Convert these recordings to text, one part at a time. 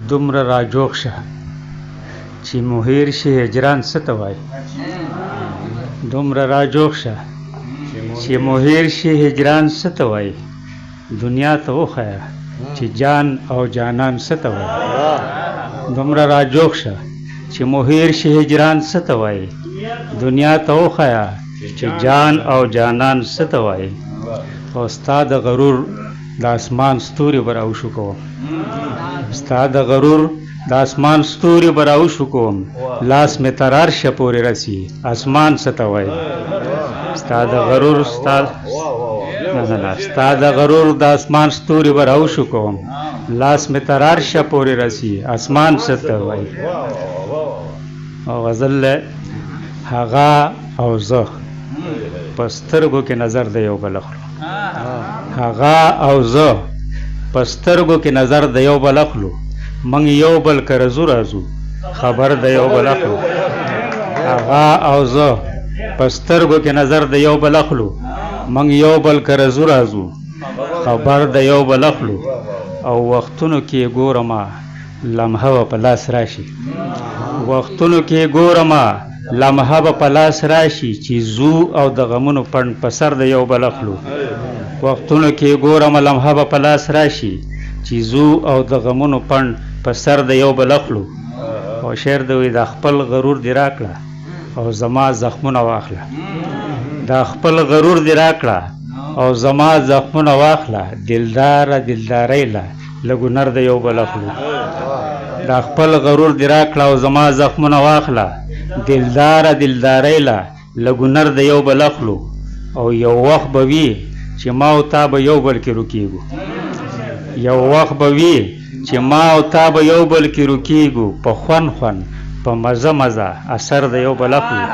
دومره راجوخ شه چې مهیر شي هجران څه ته وایي دومره راجوخ شه چې مهیر شي هجران څه ته وایي دنیا ته وښیه چې جان او جانان څه ته وایي دومره راجوخ شه چې مهیر شي هجران څه ته وایي دنیا ته وښیه چې جان او جانان څه ته وایي او ستا د غرور د اسمان ستوري به راوشو کوم ستا د غرور د اسمان ستوري به راوشو کوم لاس مې تر عرشه پورې رسي اسمان څه ته وایي ستا د غرور ستا د غرور د اسمان ستوري به راوشو کوم لاس مې تر عرشه پورې رسي اسمان څه ته وایي او غزل هغه او زه په سترګو کې نظر د یو بل اخلو هغه او زه په سترګو کې نظر د یو بل اخلو موږ یو بل که رزو راځو خبر د یو بل اخلو هغه او زه په سترګو کې نظر د یو بل اخلو موږ یو بل که رزو راځو خبر د یو بل اخلو او وختونو کې ګورمه لمحه به په لاس راشي وختونو کې ګورمه لمحه به په لاس راشي چې زو او د غمونو پڼ په سر د یو بل اخلو وختونو کې ګورمه لمحه به په لاس راشي چې زو او د غمونو پڼ په سر د یو بل اخلو او شعر د وی د خپل غرور دی راکړه او زما زخمونه واخله د خپل غرور دی راکړه او زما زخمونه واخله دلداره دلدارۍ له لږ نر د یو بل اخلو د خپل غرور دی راکړه او زما زخمونه واخله دلداره دلدارۍ له لږ نر د یو بل اخلو او یو وخت به وي چې ما او تا به یو بل کې روکېږو یو وخت به وي چې ما او تا به یو بل کې روکېږو په خوند خوند په مزه مزه اثر د یو بل اخلو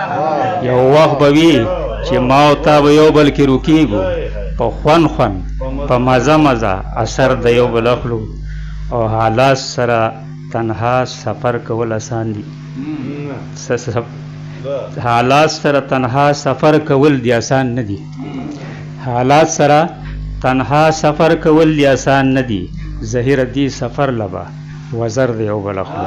یو وخت به وي چې ما او تا به یو بل کې روکېږو په خوند خوند په مزه مزه اثر د یو بل اخلو او حالات سره تنها سفر کول آسان دي حالات سره تنها سفر کول دی آسان نه دي حالات سره تنها سفر کول دی آسان نه دي ظهیر دی سفر لبا وزر دی یو بل اخلو